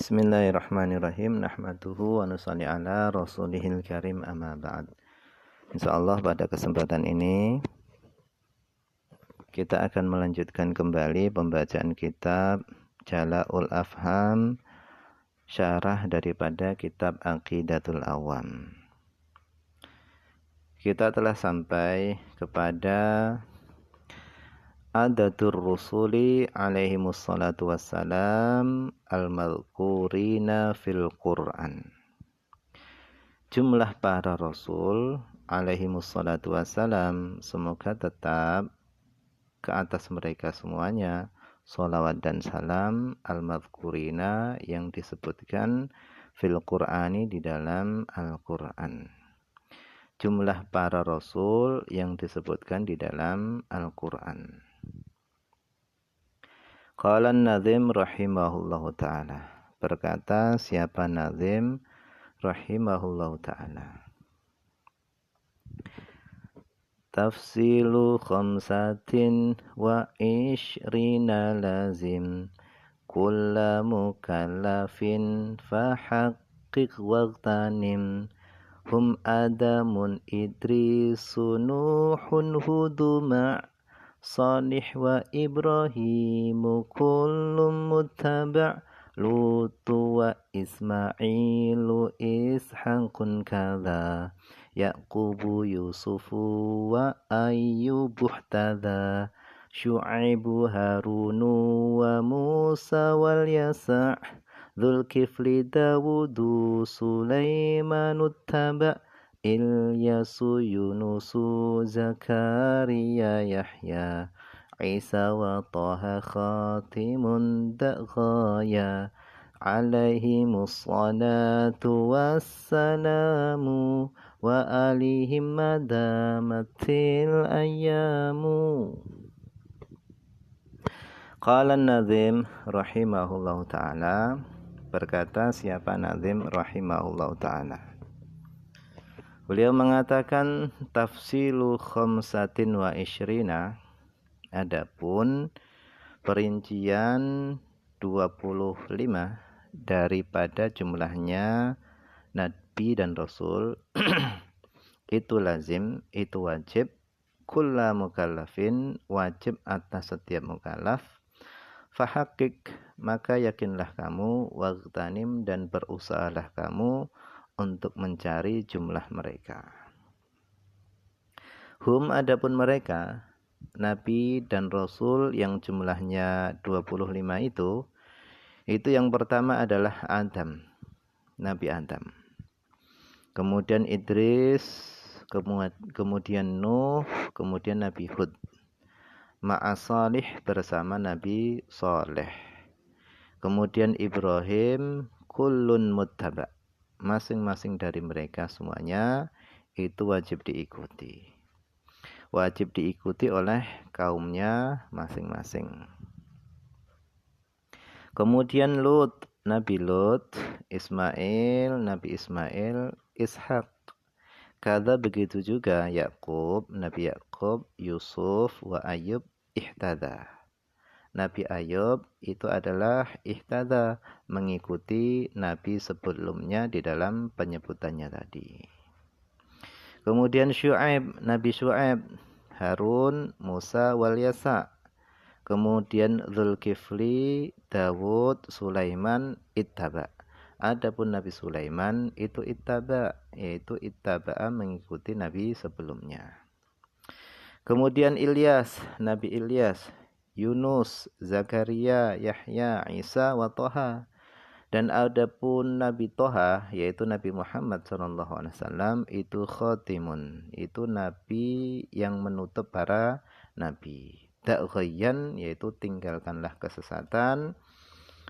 Bismillahirrahmanirrahim. Nahmaduhu wa nusalli ala rasulihil karim amma ba'd. Insyaallah pada kesempatan ini kita akan melanjutkan kembali pembacaan kitab Jala'ul Afham, syarah daripada kitab Aqidatul Awam. Kita telah sampai kepada Adatur Rusuli alaihimus salatu wassalam al-madhkurina fil Qur'an. Jumlah para Rasul alaihimus salatu wassalam, semoga tetap ke atas mereka semuanya salawat dan salam, al-madhkurina yang disebutkan fil Qur'ani di dalam Al-Qur'an. Jumlah para Rasul yang disebutkan di dalam Al-Qur'an. Qala an-Nazim rahimahullahu ta'ala. Berkata siapa Nazim rahimahullahu ta'ala. Tafsilu khamsatin wa ishrina lazim kulla mukallafin fahaqqiq waqtanim hum adamun idrisu nuhun huduma' Salih wa Ibrahimu kullum muttaba' Lutu wa Ismailu Ishaqun kadha Yaqubu Yusufu wa Ayyubu tada Syu'aibu Harunu wa Musa wal Yasa' Dzulkifli Dawudu Sulaimanu taba' Ilyasu Yunusu Zakaria Yahya Isa wa Taha khatimun da'ghaya alaihimus salatu wassalamu wa alihim madamatil ayyamu. Qala an-Nazim rahimahullahu ta'ala. Berkata siapa Nazim rahimahullahu ta'ala. Beliau mengatakan tafsilu khamsatin wa ishrina, adapun perincian 25 daripada jumlahnya nabi dan rasul itu lazim, itu wajib, kulla mukallafin, wajib atas setiap mukallaf, fahaqqiq, maka yakinlah kamu, waqtanim, dan berusahalah kamu untuk mencari jumlah mereka. Hum, adapun mereka nabi dan rasul yang jumlahnya 25 itu yang pertama adalah Adam, Nabi Adam, kemudian Idris, kemudian Nuh, kemudian Nabi Hud, ma'a Salih, bersama Nabi Saleh, kemudian Ibrahim, kullun muttaba', masing-masing dari mereka semuanya itu wajib diikuti. Wajib diikuti oleh kaumnya masing-masing. Kemudian Lut, Nabi Lut, Ismail, Nabi Ismail, Ishaq. Kada begitu juga Yakub, Nabi Yakub, Yusuf wa Ayub ihtada. Nabi Ayub itu adalah ihtada, mengikuti nabi sebelumnya di dalam penyebutannya tadi. Kemudian Syu'aib, Nabi Syu'aib, Harun, Musa wal Yasa. Kemudian Dzulkifli, Dawud, Sulaiman, ittaba. Adapun Nabi Sulaiman itu ittaba, yaitu ittaba'a, mengikuti nabi sebelumnya. Kemudian Ilyas, Nabi Ilyas, Yunus, Zakaria, Yahya, Isa wa Toha. Dan adapun Nabi Toha, yaitu Nabi Muhammad SAW, itu khatimun, itu nabi yang menutup para nabi. Da'ghayyan, yaitu tinggalkanlah kesesatan.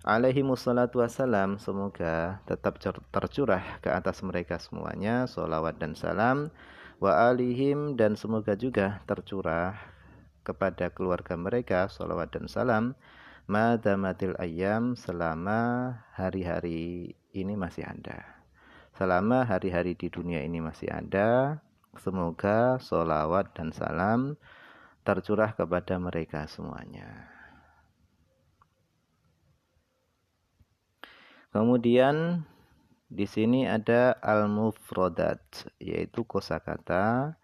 Alaihimus salatu wassalam, semoga tetap tercurah ke atas mereka semuanya sholawat dan salam. Wa alihim, dan semoga juga tercurah kepada keluarga mereka sholawat dan salam, madamatil ayyam, selama hari-hari ini masih ada, selama hari-hari di dunia ini masih ada, semoga sholawat dan salam tercurah kepada mereka semuanya. Kemudian di sini ada al-mufradat, yaitu kosakata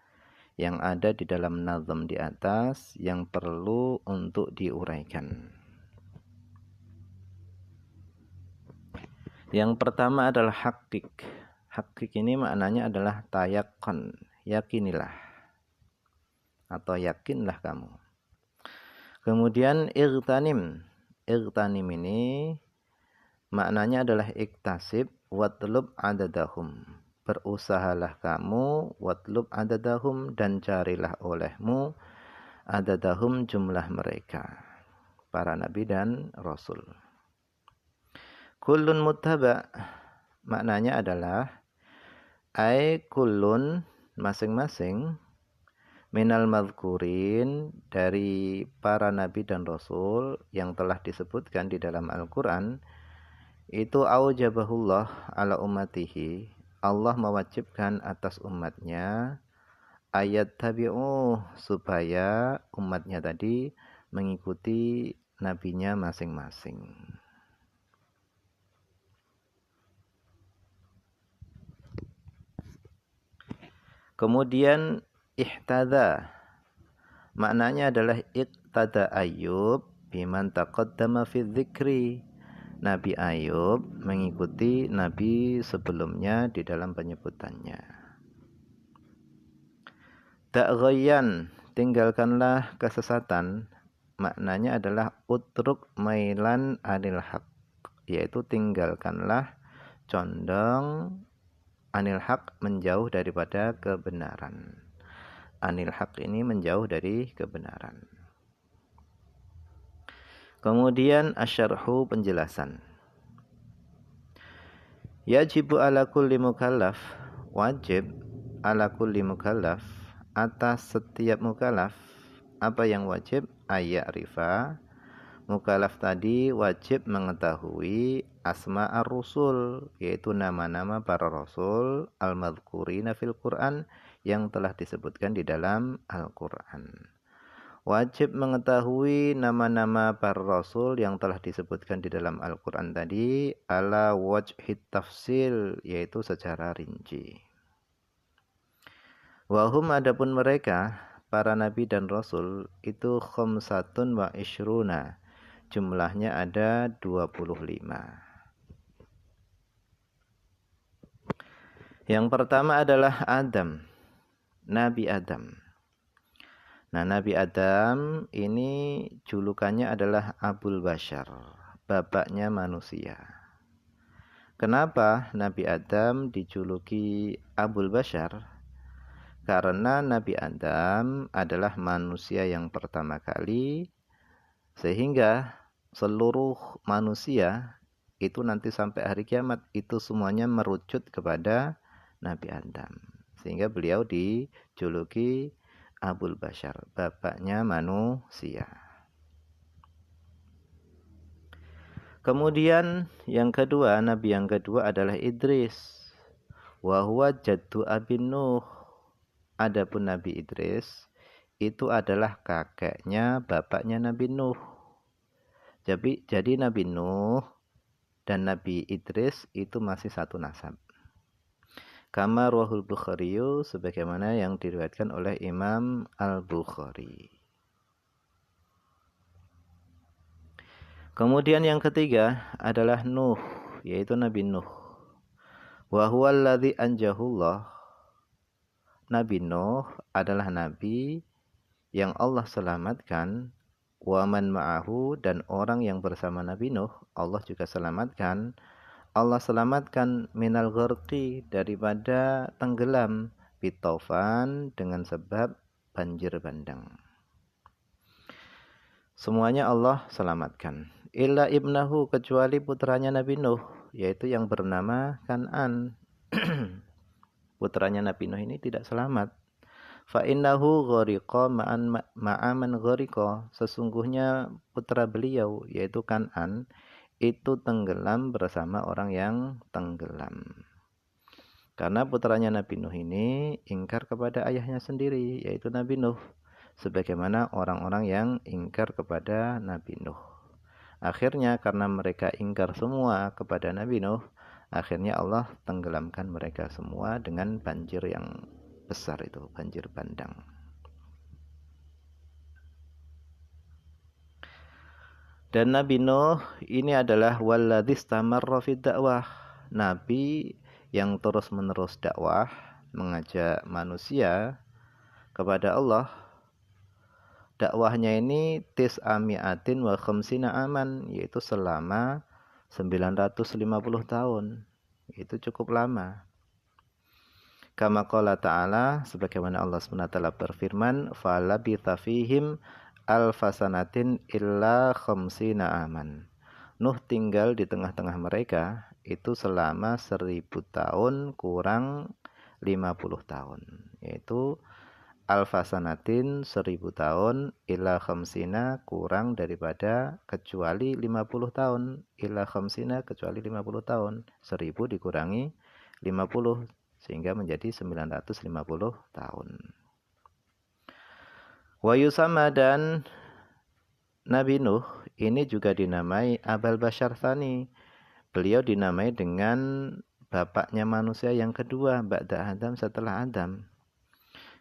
yang ada di dalam nazam di atas yang perlu untuk diuraikan. Yang pertama adalah hakik. Hakik ini maknanya adalah tayakon, yakinilah atau yakinlah kamu. Kemudian irtanim. Irtanim ini maknanya adalah iktasib watlub adadahum. Berusahalah kamu watlub adadahum dan carilah olehmu adadahum jumlah mereka, para nabi dan rasul. Kullun muttaba maknanya adalah kullun masing-masing minal madhkurin dari para nabi dan rasul yang telah disebutkan di dalam Al-Quran, itu aujabahullah ala ummatihi, Allah mewajibkan atas umatnya ayat tabi'uh, supaya umatnya tadi mengikuti nabinya masing-masing. Kemudian ihtada maknanya adalah iqtada Ayub biman taqaddama fi dzikri. Nabi Ayub mengikuti nabi sebelumnya di dalam penyebutannya. Ta'ghayyan, tinggalkanlah kesesatan, maknanya adalah utruk mailan anil haq, yaitu tinggalkanlah condong anil haq, menjauh daripada kebenaran. Anil haq ini menjauh dari kebenaran. Kemudian asyarhu, penjelasan. Yajibu ala kulli mukallaf, wajib ala kulli mukallaf, atas setiap mukallaf. Apa yang wajib? Ayya'rifa, mukallaf tadi wajib mengetahui asma ar-rusul, yaitu nama-nama para rasul al-madhkurina fil Qur'an, yang telah disebutkan di dalam Al-Qur'an. Wajib mengetahui nama-nama para rasul yang telah disebutkan di dalam Al-Quran tadi ala wajhit tafsil, yaitu secara rinci. Wahum, adapun mereka para nabi dan rasul itu khamsatun wa ishruna, jumlahnya ada 25. Yang pertama adalah Adam, Nabi Adam. Nah, Nabi Adam ini julukannya adalah Abul Bashar, bapaknya manusia. Kenapa Nabi Adam dijuluki Abul Bashar? Karena Nabi Adam adalah manusia yang pertama kali, sehingga seluruh manusia itu nanti sampai hari kiamat itu semuanya merucut kepada Nabi Adam. Sehingga beliau dijuluki Abul Bashar, bapaknya manusia. Kemudian yang kedua, nabi yang kedua adalah Idris. Wa huwa jaddu Abin Nuh. Adapun Nabi Idris itu adalah kakeknya bapaknya Nabi Nuh. Jadi Nabi Nuh dan Nabi Idris itu masih satu nasab. Kama rawahul Bukhari, sebagaimana yang diriwayatkan oleh Imam Al-Bukhari. Kemudian yang ketiga adalah Nuh, yaitu Nabi Nuh. Wa huwa alladzi anjahullah. Nabi Nuh adalah nabi yang Allah selamatkan, wa man ma'ahu, dan orang yang bersama Nabi Nuh Allah juga selamatkan. Allah selamatkan minal gharqi, daripada tenggelam, bitaufan, dengan sebab banjir bandang. Semuanya Allah selamatkan. Illa ibnahu, kecuali putranya Nabi Nuh, yaitu yang bernama Kan'an. Putranya Nabi Nuh ini tidak selamat. Fa innahu ghariqa ma'aman ghariqa, sesungguhnya putra beliau yaitu Kan'an itu tenggelam bersama orang yang tenggelam. Karena putranya Nabi Nuh ini ingkar kepada ayahnya sendiri, yaitu Nabi Nuh, sebagaimana orang-orang yang ingkar kepada Nabi Nuh. Akhirnya karena mereka ingkar semua kepada Nabi Nuh, akhirnya Allah tenggelamkan mereka semua dengan banjir yang besar itu, banjir bandang. Dan Nabi Nuh ini adalah walladzi istamarra fid dakwah, nabi yang terus-menerus dakwah, mengajak manusia kepada Allah. Dakwahnya ini tis'ami'atin wa khamsina aman, yaitu selama 950 tahun. Itu cukup lama. Kama qala ta'ala, sebagaimana Allah SWT berfirman, falabitha fihim alfasanatin illa khamsina aman. Nuh tinggal di tengah-tengah mereka itu selama 1000 tahun kurang 50 tahun, yaitu alfasanatin 1000 tahun ila khamsina kurang daripada kecuali 50 tahun, ila khamsina kecuali 50 tahun, 1000 dikurangi 50 sehingga menjadi 950 tahun. Wa yusama, dan Nabi Nuh ini juga dinamai Abal Bashar Tsani. Beliau dinamai dengan bapaknya manusia yang kedua ba'da Adam, setelah Adam.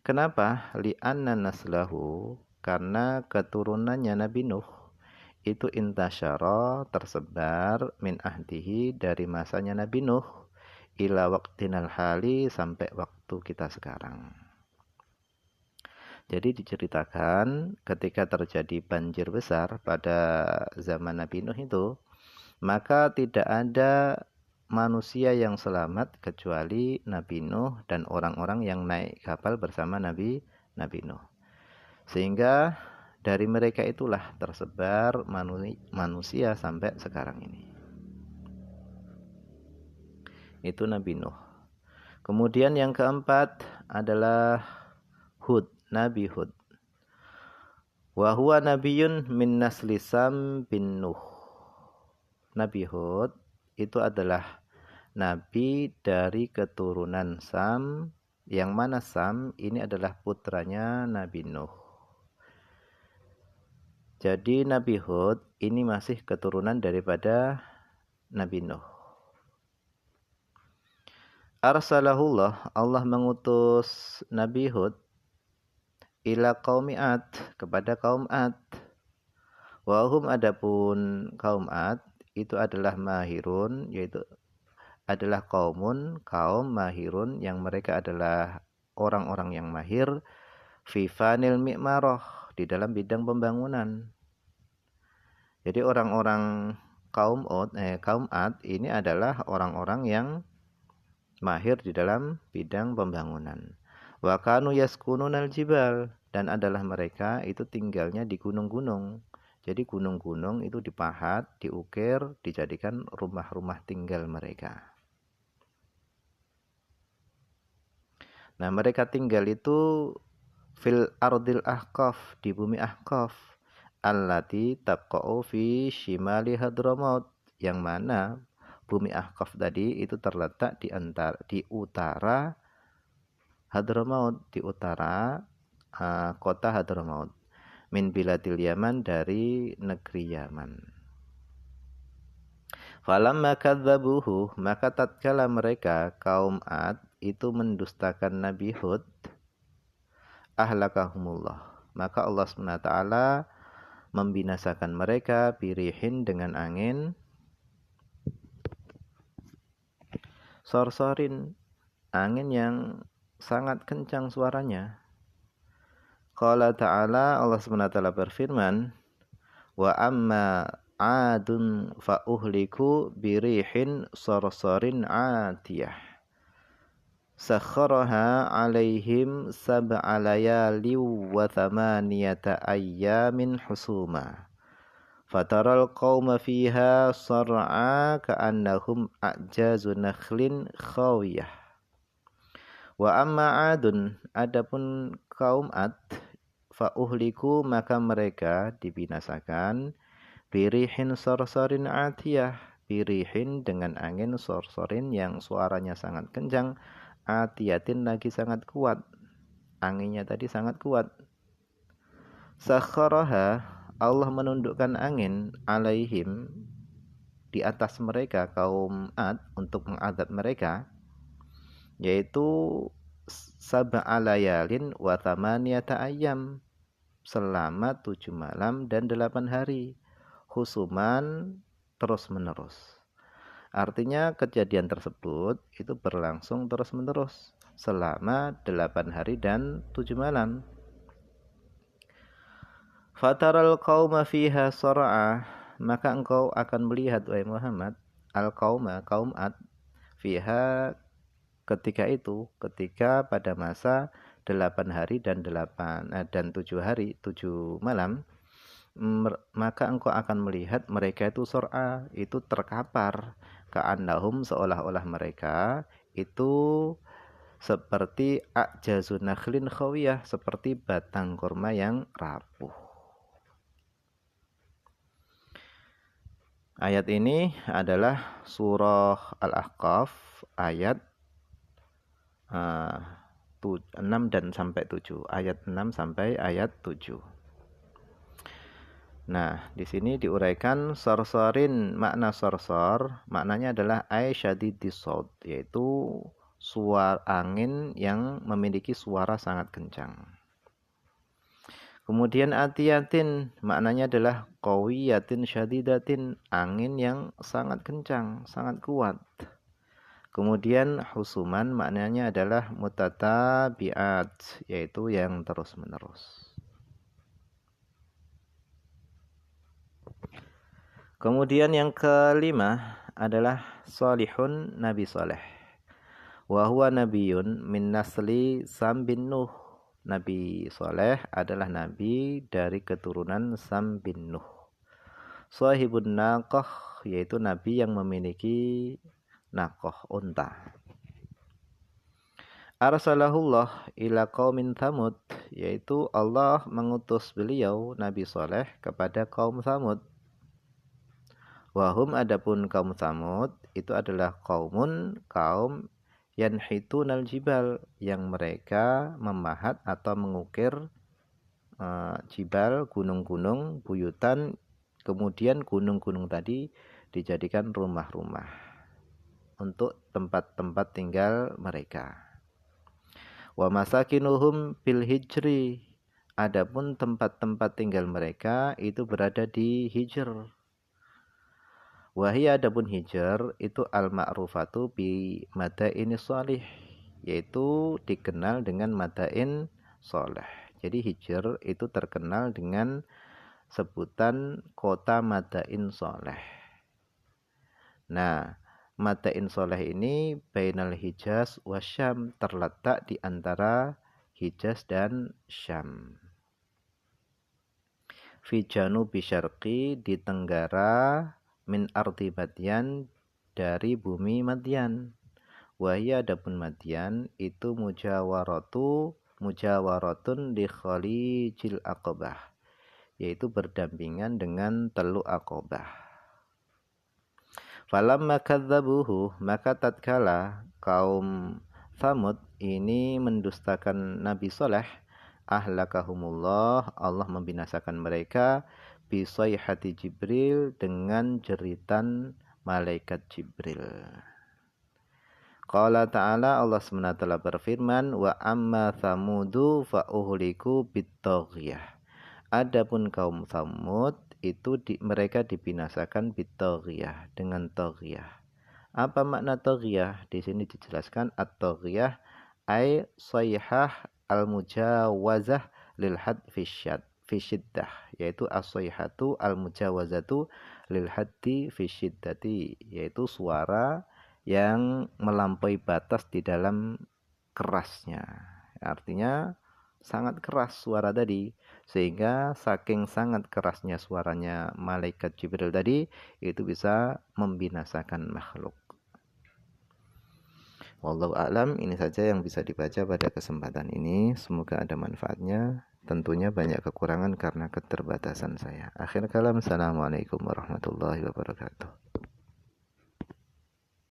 Kenapa? Li'anna naslahu, karena keturunannya Nabi Nuh itu intasyara, tersebar, min ahdihi, dari masanya Nabi Nuh, ila waqtinal hali, sampai waktu kita sekarang. Jadi diceritakan ketika terjadi banjir besar pada zaman Nabi Nuh itu, maka tidak ada manusia yang selamat kecuali Nabi Nuh dan orang-orang yang naik kapal bersama Nabi Nuh. Sehingga dari mereka itulah tersebar manusia sampai sekarang ini. Itu Nabi Nuh. Kemudian yang keempat adalah Hud, Nabi Hud. Wa huwa nabiyyun min nasli Sam bin Nuh. Nabi Hud itu adalah nabi dari keturunan Sam, yang mana Sam ini adalah putranya Nabi Nuh. Jadi Nabi Hud ini masih keturunan daripada Nabi Nuh. Arsalahullah, Allah mengutus Nabi Hud ila qaumi Ad, kepada kaum Ad. Wa hum, adapun kaum Ad itu adalah mahirun, yaitu adalah kaum mahirun, yang mereka adalah orang-orang yang mahir fi fanil mi'marah, di dalam bidang pembangunan. Jadi orang-orang kaum Ad ini adalah orang-orang yang mahir di dalam bidang pembangunan. Wa kanu yaskununal jibal, dan adalah mereka itu tinggalnya di gunung-gunung. Jadi gunung-gunung itu dipahat, diukir, dijadikan rumah-rumah tinggal mereka. Nah, mereka tinggal itu fil ardil ahqaf, di bumi ahqaf, allati taqa'u fi shimali Hadramaut, yang mana bumi ahqaf tadi itu terletak di utara Hadramaut, di utara kota Hadramaut, min biladil Yaman, dari negeri Yaman. Falamma kadzabuhu, maka tatkala mereka kaum Ad itu mendustakan Nabi Hud, ahlakahumullah, maka Allah SWT membinasakan mereka birihin, dengan angin sorsorin, angin yang sangat kencang suaranya. Qala ta'ala, Allah SWT berfirman, wa amma adun fa uhliku birihin sorsorin atiyah sakharaha alaihim sab'a layali wa thamaniyata ayyamin husuma fataral qauma fiha sar'a ka'annahum a'jazu nakhlin khawiyah. Wa amma adun, adapun kaum Ad, fa uhliku, maka mereka dibinasakan birihin sorsorin atiyah, birihin dengan angin sorsorin yang suaranya sangat kencang, atiyatin lagi sangat kuat, anginnya tadi sangat kuat. Sakharaha, Allah menundukkan angin alaihim di atas mereka kaum Ad untuk mengadab mereka, yaitu sab'a layalin wa thamaniyata ayyam, selama 7 malam dan 8 hari, husuman terus menerus. Artinya kejadian tersebut itu berlangsung terus menerus selama 8 hari dan 7 malam. Fataral qauma fiha sar'a, maka engkau akan melihat wahai Muhammad al-qauma kaum Ad fiha ketika pada masa 8 hari dan 7 hari 7 malam, maka engkau akan melihat mereka itu sur'a, itu terkapar, ka'annahum, seolah-olah mereka itu seperti a'jazu nakhlin khawiyah, seperti batang kurma yang rapuh. Ayat ini adalah surah Al-Ahqaf ayat 6 dan sampai 7. Ayat 6 sampai ayat 7. Nah, di sini diuraikan sorsorin, makna sorsor, maknanya adalah syadidis saut, yaitu suara angin yang memiliki suara sangat kencang. Kemudian atiyatin, maknanya adalah qawiyatin syadidatin, angin yang sangat kencang, sangat kuat. Kemudian husuman, maknanya adalah mutatabi'at, yaitu yang terus-menerus. Kemudian yang kelima adalah salihun, Nabi Saleh. Wa huwa nabiyun min nasli Sam bin Nuh. Nabi Saleh adalah nabi dari keturunan Sam bin Nuh. Sahibun naqah, yaitu nabi yang memiliki naqah, unta. Arsalahullah ila qaumin Thamud, yaitu Allah mengutus beliau Nabi Saleh kepada kaum Thamud. Wahum, adapun kaum Tsamud itu adalah kaum yanhitunal jibal, yang mereka memahat atau mengukir jibal, gunung-gunung, buyutan, kemudian gunung-gunung tadi dijadikan rumah-rumah untuk tempat-tempat tinggal mereka. Wa masakinuhum bil hijri, adapun tempat-tempat tinggal mereka itu berada di Hijr. Wahia, adapun Hijr itu al-ma'rufatu bi madaini sholih, yaitu dikenal dengan madain soleh. Jadi Hijr itu terkenal dengan sebutan kota madain soleh. Nah, madain soleh ini bainal Hijaz wa Syam, terletak di antara Hijaz dan Syam. Fi janubi syarqi, di tenggara min ardi Madyan, dari bumi Madyan. Wahia, adapun Madyan itu mujawaratun di Khalijil Aqabah, yaitu berdampingan dengan Teluk Aqabah. Falamma kadzabuhu, maka tatkala kaum Tsamud ini mendustakan Nabi Saleh, ahlakahumullah, Allah membinasakan mereka bisayhati Jibril, dengan jeritan malaikat Jibril. Qala ta'ala, Allah SWT berfirman, wa amma Tsamudu fa uhliku bitaghiyah. Adapun kaum Tsamud itu mereka dibinasakan bitaghiyah, dengan taghiyah. Apa makna taghiyah? Di sini dijelaskan at-taghiyah ay sayhah al-mujawazah lil had fi syiddah, yaitu as-sayhatu al-mujawazatu lil haddi fi syiddati, yaitu suara yang melampaui batas di dalam kerasnya. Artinya sangat keras suara tadi, sehingga saking sangat kerasnya suaranya malaikat Jibril tadi, itu bisa membinasakan makhluk. Wallahu a'lam. Ini saja yang bisa dibaca pada kesempatan ini. Semoga ada manfaatnya. Tentunya banyak kekurangan karena keterbatasan saya. Akhir kalam, assalamualaikum warahmatullahi wabarakatuh.